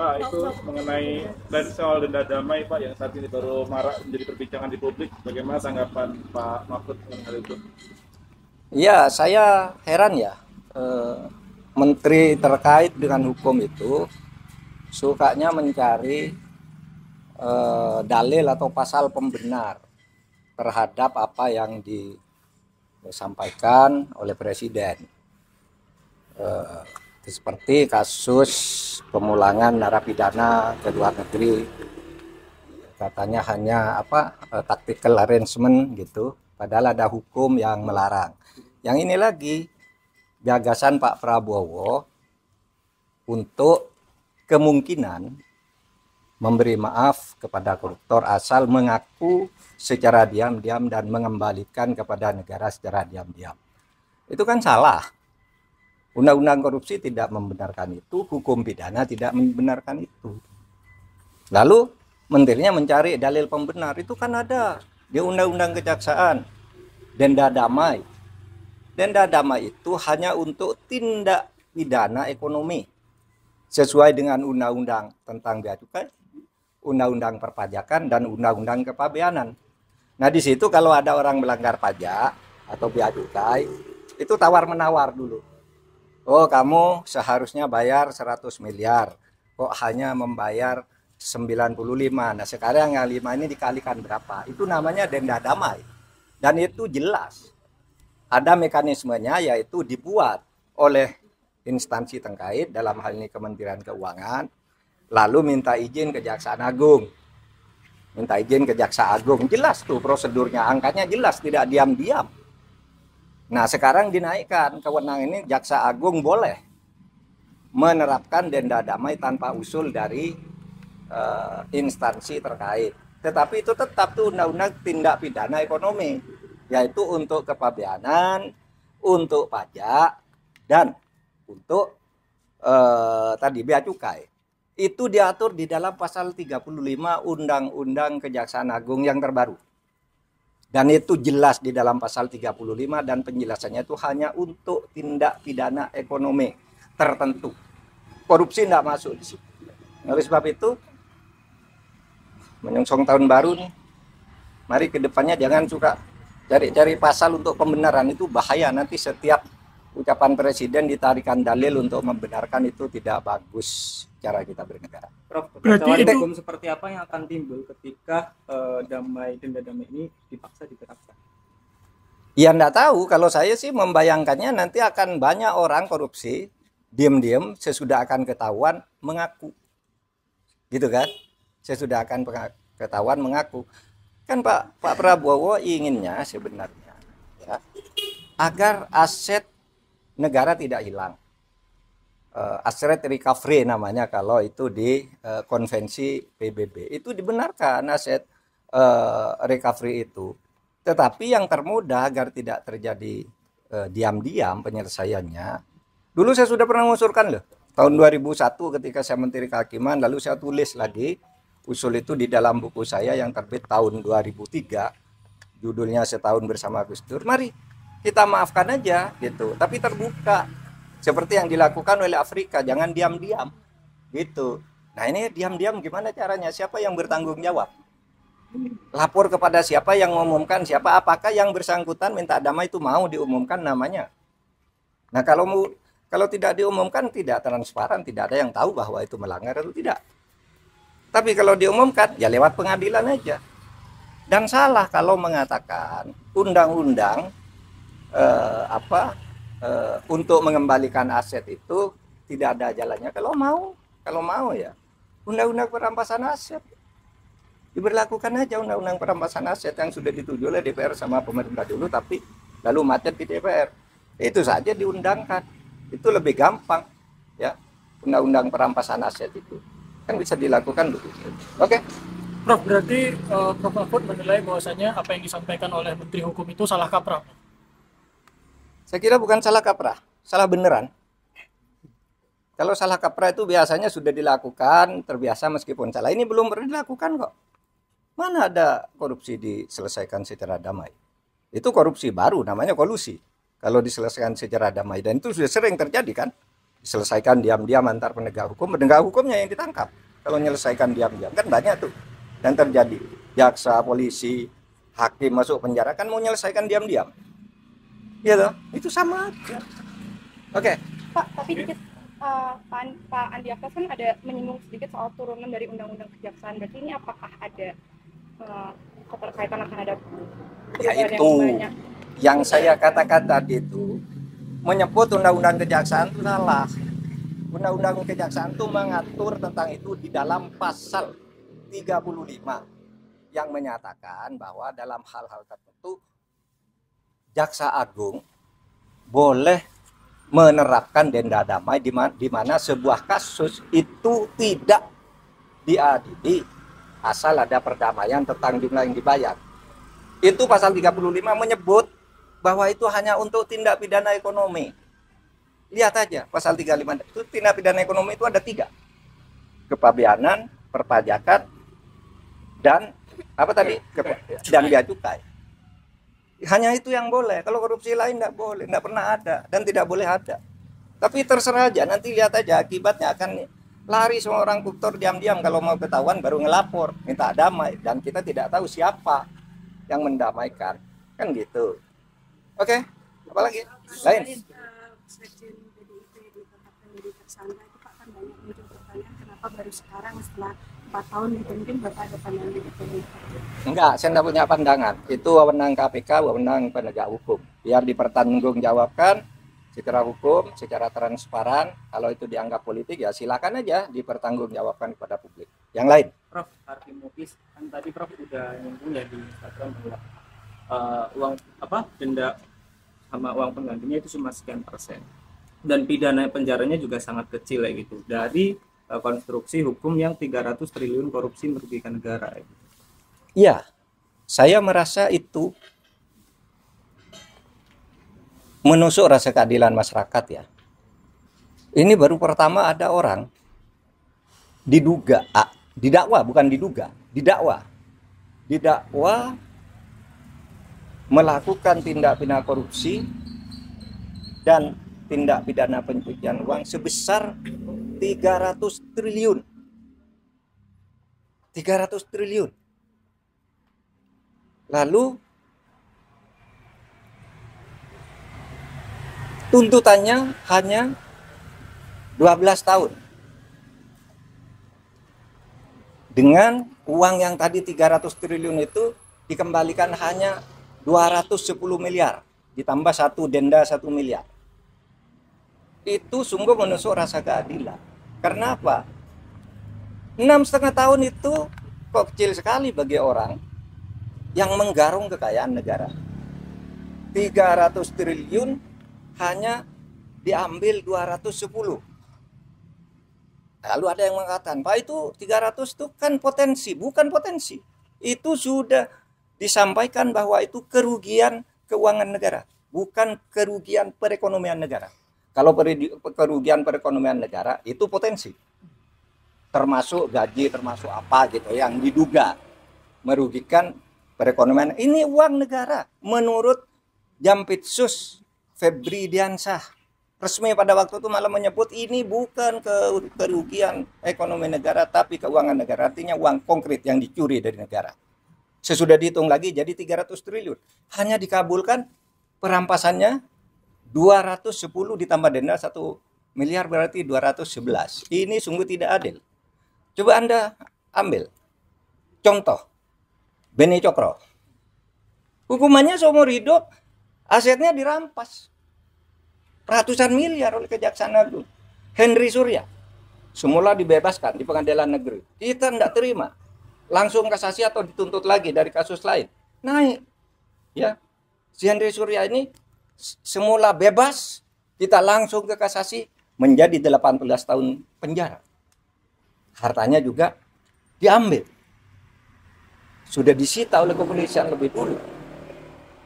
Pak, itu mengenai dan soal denda damai Pak yang saat ini baru marak menjadi perbincangan di publik. Bagaimana tanggapan Pak Mahfud mengenai hal itu? Iya, saya heran ya. eh, Menteri terkait dengan hukum itu sukanya mencari dalil atau pasal pembenar terhadap apa yang disampaikan oleh Presiden. Eh, Seperti kasus pemulangan narapidana ke luar negeri, katanya hanya tactical arrangement gitu, padahal ada hukum yang melarang. Yang ini lagi gagasan Pak Prabowo untuk kemungkinan memberi maaf kepada koruptor asal mengaku secara diam-diam dan mengembalikan kepada negara secara diam-diam. Itu kan salah. Undang-undang korupsi tidak membenarkan itu, hukum pidana tidak membenarkan itu. Lalu menterinya mencari dalil pembenar, itu kan ada di undang-undang kejaksaan, denda damai. Denda damai itu hanya untuk tindak pidana ekonomi sesuai dengan undang-undang tentang bea cukai, undang-undang perpajakan, dan undang-undang kepabeanan. Nah di situ kalau ada orang melanggar pajak atau bea cukai, itu tawar-menawar dulu. Oh kamu seharusnya bayar 100 miliar, kok hanya membayar 95. Nah sekarang yang 5 ini dikalikan berapa? Itu namanya denda damai. Dan itu jelas. Ada mekanismenya, yaitu dibuat oleh instansi terkait, dalam hal ini Kementerian Keuangan, lalu minta izin Kejaksaan Agung. Minta izin ke Jaksa Agung, jelas tuh prosedurnya, angkanya jelas, tidak diam-diam. Nah sekarang dinaikkan kewenangan ini, Jaksa Agung boleh menerapkan denda damai tanpa usul dari instansi terkait. Tetapi itu tetap tuh undang-undang tindak pidana ekonomi, yaitu untuk kepabeanan, untuk pajak, dan untuk tadi bea cukai. Itu diatur di dalam pasal 35 Undang-Undang Kejaksaan Agung yang terbaru. Dan itu jelas di dalam pasal 35, dan penjelasannya itu hanya untuk tindak pidana ekonomi tertentu. Korupsi tidak masuk di situ. Oleh sebab itu, menyongsong tahun baru nih, mari ke depannya jangan suka cari-cari pasal untuk pembenaran, itu bahaya. Nanti setiap ucapan presiden ditarikan dalil untuk membenarkan, itu tidak bagus cara kita bernegara. Prof, Berarti itu hukum seperti apa yang akan timbul ketika denda damai ini dipaksa diterapkan? Ya enggak tahu, kalau saya sih membayangkannya nanti akan banyak orang korupsi, diam-diam sesudah akan ketahuan mengaku. Gitu kan? Sesudah akan ketahuan mengaku. Kan Pak Prabowo inginnya sebenarnya ya, agar aset negara tidak hilang. Asset recovery namanya kalau itu di konvensi PBB. Itu dibenarkan aset recovery itu. Tetapi yang termudah agar tidak terjadi diam-diam penyelesaiannya. Dulu saya sudah pernah mengusulkan loh. Tahun 2001 ketika saya Menteri Kehakiman, lalu saya tulis lagi usul itu di dalam buku saya yang terbit tahun 2003. Judulnya Setahun Bersama Gus Dur. Mari kita maafkan aja gitu, tapi terbuka. Seperti yang dilakukan oleh Afrika, jangan diam-diam gitu. Nah ini diam-diam gimana caranya? Siapa yang bertanggung jawab? Lapor kepada siapa yang mengumumkan? Siapa? Apakah yang bersangkutan minta damai itu mau diumumkan namanya? Nah kalau tidak diumumkan, tidak transparan, tidak ada yang tahu bahwa itu melanggar atau tidak. Tapi kalau diumumkan, ya lewat pengadilan aja. Dan salah kalau mengatakan undang-undang untuk mengembalikan aset itu tidak ada jalannya. Kalau mau ya undang-undang perampasan aset diberlakukan aja, undang-undang perampasan aset yang sudah disetujui oleh DPR sama pemerintah dulu, tapi lalu macet di DPR. Itu saja diundangkan, itu lebih gampang ya. Undang-undang perampasan aset itu kan bisa dilakukan begitu. Oke. Prof, berarti Prof Mahfud menilai bahwasanya apa yang disampaikan oleh Menteri Hukum itu salah kaprah. Saya kira bukan salah kaprah, salah beneran. Kalau salah kaprah itu biasanya sudah dilakukan, terbiasa meskipun salah. Ini belum pernah dilakukan kok. Mana ada korupsi diselesaikan secara damai? Itu korupsi baru, namanya kolusi. Kalau diselesaikan secara damai, dan itu sudah sering terjadi kan? Selesaikan diam-diam antar penegak hukumnya yang ditangkap. Kalau menyelesaikan diam-diam kan banyak tuh yang terjadi. Jaksa, polisi, hakim masuk penjara kan mau menyelesaikan diam-diam. Iya toh? Itu sama aja. Oke. Pak, tapi dikit Pak Andi Aktas kan ada menyinggung sedikit soal turunan dari Undang-Undang Kejaksaan. Berarti ini apakah ada keterkaitan akan ada Ya perubahan itu yang banyak? yang saya katakan tadi itu menyebut Undang-Undang Kejaksaan itu salah. Undang-Undang Kejaksaan itu mengatur tentang itu di dalam pasal 35 yang menyatakan bahwa dalam hal-hal tertentu Jaksa Agung boleh menerapkan denda damai di mana sebuah kasus itu tidak diadili asal ada perdamaian tentang jumlah yang dibayar. Itu pasal 35 menyebut bahwa itu hanya untuk tindak pidana ekonomi. Lihat aja pasal 35 itu tindak pidana ekonomi itu ada 3. Kepabeanan, perpajakan, dan apa tadi? Dan bea cukai. Hanya itu yang boleh. Kalau korupsi lain tidak boleh, tidak pernah ada dan tidak boleh ada. Tapi terserah aja, nanti lihat aja akibatnya akan lari semua orang koruptor diam-diam, kalau mau ketahuan baru ngelapor, minta damai, dan kita tidak tahu siapa yang mendamaikan. Kan gitu. Oke, apalagi? Lain. Sekjen PDIP ditetapkan jadi tersangka itu Pak, kan banyak muncul pertanyaan kenapa baru sekarang setelah 4 tahun gitu, mungkin Bapak ada pandangan gitu. Enggak, saya tidak punya pandangan. Itu wewenang KPK, wewenang penegak hukum. Biar dipertanggungjawabkan secara hukum, secara transparan. Kalau itu dianggap politik ya silakan aja dipertanggungjawabkan kepada publik. Yang lain? Prof, Arfi Mukis, kan tadi Prof udah nyinggung ya di Instagram bahwa uang denda sama uang penggantinya itu cuma sekian persen. Dan pidana penjaranya juga sangat kecil ya gitu. Dari konstruksi hukum yang 300 triliun korupsi merugikan negara ya gitu. Iya, saya merasa itu menusuk rasa keadilan masyarakat ya. Ini baru pertama ada orang didakwa melakukan tindak pidana korupsi dan tindak pidana pencucian uang sebesar 300 triliun. 300 triliun. Lalu tuntutannya hanya 12 tahun. Dengan uang yang tadi 300 triliun itu dikembalikan hanya 210 miliar. Ditambah satu denda 1 miliar. Itu sungguh menusuk rasa keadilan. Karena apa? 6,5 tahun itu kok kecil sekali bagi orang yang menggarung kekayaan negara. 300 triliun hanya diambil 210. Lalu ada yang mengatakan, Pak, itu 300 itu kan potensi. Bukan potensi. Itu sudah disampaikan bahwa itu kerugian keuangan negara, bukan kerugian perekonomian negara. Kalau kerugian perekonomian negara itu potensi. Termasuk gaji, termasuk apa gitu yang diduga merugikan perekonomian. Ini uang negara menurut Jampitsus Febri Diansah. Resmi pada waktu itu malah menyebut ini bukan kerugian ekonomi negara tapi keuangan negara. Artinya uang konkret yang dicuri dari negara. Sesudah dihitung lagi jadi 300 triliun. Hanya dikabulkan perampasannya 210 ditambah denda 1 miliar berarti 211. Ini sungguh tidak adil. Coba Anda ambil contoh Beni Cokro. Hukumannya seumur hidup, asetnya dirampas ratusan miliar oleh Kejaksaan Agung. Henry Surya semula dibebaskan di pengadilan negeri. Kita tidak terima. Langsung kasasi atau dituntut lagi dari kasus lain. Naik. Ya. Si Henry Surya ini semula bebas, kita langsung ke kasasi menjadi 18 tahun penjara. Hartanya juga diambil. Sudah disita oleh kepolisian lebih dulu.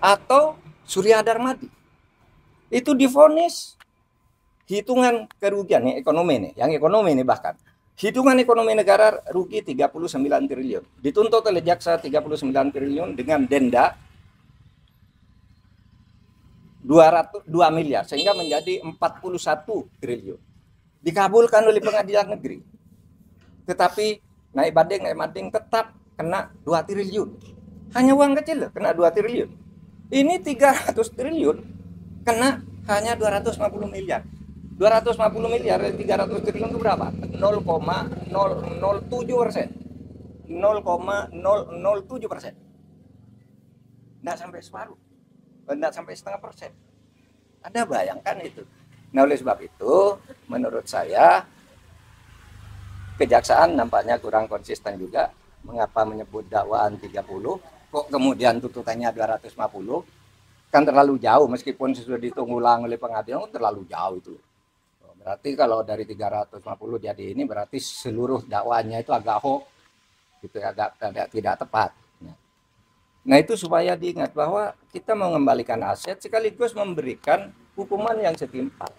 Atau Surya Darmadi. Itu divonis hitungan kerugian nih, ekonomi nih, yang ekonomi nih bahkan. Hitungan ekonomi negara rugi 39 triliun. Dituntut oleh jaksa 39 triliun dengan denda 2 miliar sehingga menjadi 41 triliun. dikabulkan oleh pengadilan negeri. Tetapi naik banding tetap kena 2 triliun. Hanya uang kecil loh, kena 2 triliun. Ini 300 triliun kena hanya 250 miliar. 250 miliar dari 300 triliun itu berapa? 0,007%. 0,007%. Nggak sampai separuh. Nggak sampai setengah persen. Anda bayangkan itu. Nah, oleh sebab itu, menurut saya, kejaksaan nampaknya kurang konsisten juga. Mengapa menyebut dakwaan 30, kok kemudian tuntutannya 250? Kan terlalu jauh, meskipun sudah dihitung ulang oleh pengadilan, terlalu jauh itu. Berarti kalau dari 350 jadi ini, berarti seluruh dakwaannya itu agak hoax, gitu, agak tidak tepat. Nah, itu supaya diingat bahwa kita mengembalikan aset sekaligus memberikan hukuman yang setimpal.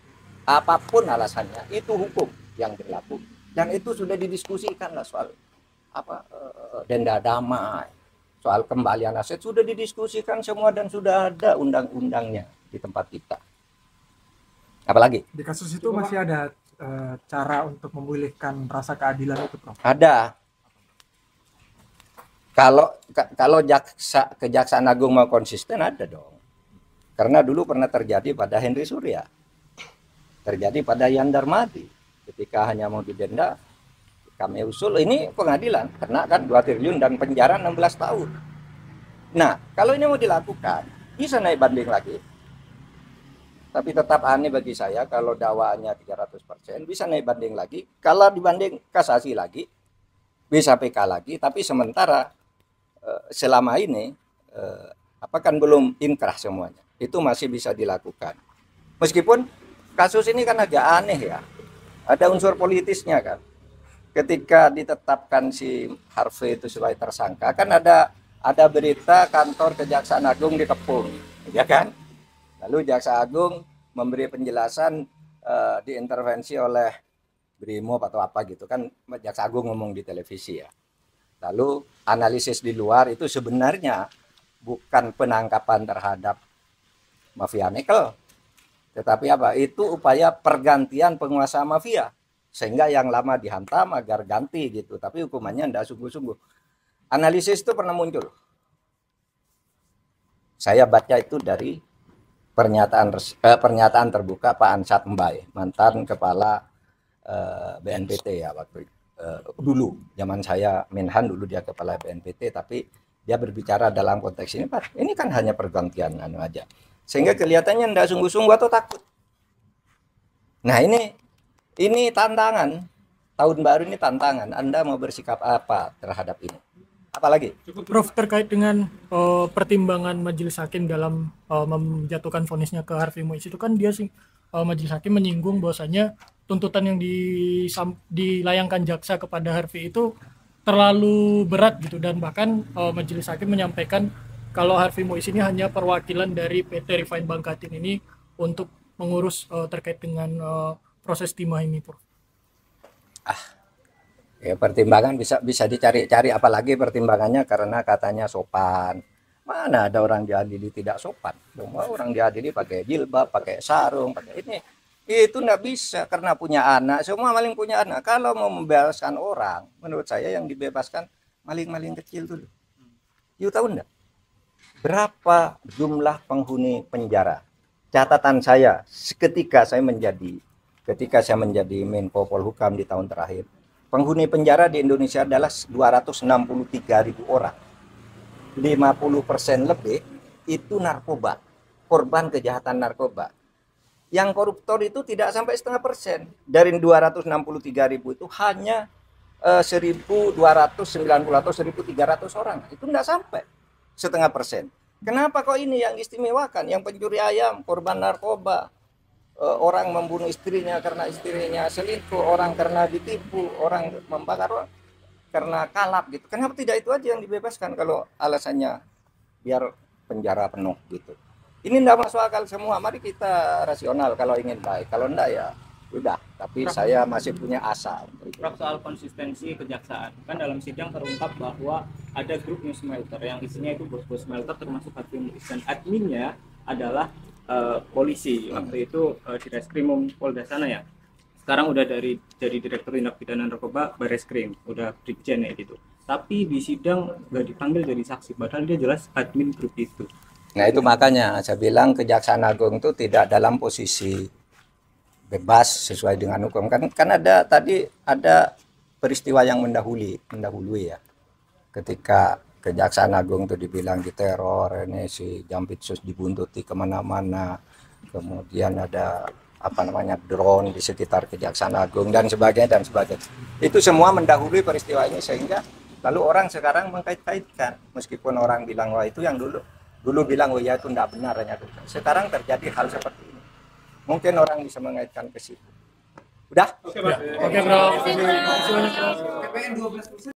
Apapun alasannya, itu hukum yang berlaku. Dan itu sudah didiskusikan lah soal denda damai, soal kembalian aset sudah didiskusikan semua dan sudah ada undang-undangnya di tempat kita. Apalagi? Di kasus itu masih ada cara untuk memulihkan rasa keadilan itu, Prof? Ada. Kalau Kejaksaan Agung mau konsisten, ada dong. Karena dulu pernah terjadi pada Henry Surya, terjadi pada Yan Darmadi, ketika hanya mau didenda, kami usul ini pengadilan, kena kan 2 triliun dan penjara 16 tahun. Nah, kalau ini mau dilakukan, bisa naik banding lagi. Tapi tetap aneh bagi saya kalau dakwaannya 300%, bisa naik banding lagi. Kalau dibanding kasasi lagi, bisa PK lagi, tapi sementara selama ini kan belum inkrah semuanya. Itu masih bisa dilakukan. Meskipun kasus ini kan agak aneh ya. Ada unsur politisnya kan. Ketika ditetapkan si Harvey itu sebagai tersangka, kan ada berita kantor Kejaksaan Agung dikepung, ya kan? Lalu Jaksa Agung memberi penjelasan diintervensi oleh Brimob atau apa gitu kan, Jaksa Agung ngomong di televisi ya. Lalu analisis di luar itu sebenarnya bukan penangkapan terhadap mafia nikel, tetapi itu upaya pergantian penguasa mafia, sehingga yang lama dihantam agar ganti gitu, tapi hukumannya tidak sungguh-sungguh. Analisis itu pernah muncul. Saya baca itu dari pernyataan terbuka Pak Ansat Mbai, mantan kepala BNPT ya waktu itu. Dulu zaman saya Menhan, dulu dia kepala BNPT, tapi dia berbicara dalam konteks ini, Pak, ini kan hanya pergantian aja, sehingga kelihatannya tidak sungguh-sungguh atau takut. Nah, ini tantangan tahun baru, ini tantangan. Anda mau bersikap apa terhadap ini? Apalagi Prof, terkait dengan pertimbangan majelis hakim dalam menjatuhkan vonisnya ke Harvey Mois itu kan dia majelis hakim menyinggung bahwasanya tuntutan yang dilayangkan jaksa kepada Harvey itu terlalu berat gitu, dan bahkan majelis hakim menyampaikan kalau Harvey Mois ini hanya perwakilan dari PT Refined Bangkatin ini untuk mengurus terkait dengan proses timah ini, Prof. Ya, pertimbangan bisa dicari-cari, apalagi pertimbangannya karena katanya sopan. Mana ada orang diadili tidak sopan? Semua orang diadili pakai jilbab, pakai sarung, pakai ini. Itu enggak bisa karena punya anak. Semua maling punya anak. Kalau mau membebaskan orang, menurut saya yang dibebaskan maling-maling kecil dulu. You tahu enggak? Berapa jumlah penghuni penjara? Catatan saya ketika saya menjadi Menko Polhukam di tahun terakhir, penghuni penjara di Indonesia adalah 263.000 orang. 50% lebih itu narkoba, korban kejahatan narkoba. Yang koruptor itu tidak sampai 0,5%. Dari 263.000 itu hanya 1.290 atau 1.300 orang. Itu tidak sampai 0,5%. Kenapa kok ini yang istimewakan? Yang pencuri ayam, korban narkoba, orang membunuh istrinya karena istrinya selingkuh, orang karena ditipu, orang membakar orang karena kalap gitu. Kenapa tidak itu aja yang dibebaskan kalau alasannya biar penjara penuh gitu? Ini tidak masuk akal semua. Mari kita rasional kalau ingin baik. Kalau enggak ya udah. Tapi saya masih punya asa. Prof, soal konsistensi kejaksaan, kan dalam sidang terungkap bahwa ada grup news smelter yang isinya itu bos-bos smelter termasuk Harvey Mois, dan adminnya adalah polisi waktu itu di Reskrimum Polda sana ya. sekarang udah dari Direktur Tindak Pidana Narkoba Bareskrim, udah Brigjen ya gitu. Tapi di sidang nggak dipanggil jadi saksi, padahal dia jelas admin grup itu. Nah itu makanya saya bilang Kejaksaan Agung itu tidak dalam posisi bebas sesuai dengan hukum. Kan ada peristiwa yang mendahului ya. Ketika Kejaksaan Agung itu dibilang diteror, ini si Jampitsus dibuntuti kemana-mana, kemudian ada drone di sekitar Kejaksaan Agung dan sebagainya. Itu semua mendahului peristiwa ini sehingga lalu orang sekarang mengkait-kaitkan, meskipun orang bilang wah itu yang dulu bilang oh ya itu tidak benar hanya itu. Sekarang terjadi hal seperti ini. Mungkin orang bisa mengaitkan ke situ. Udah? Oke, Pak. Oke, Bro. Terima kasih banyak, Bro.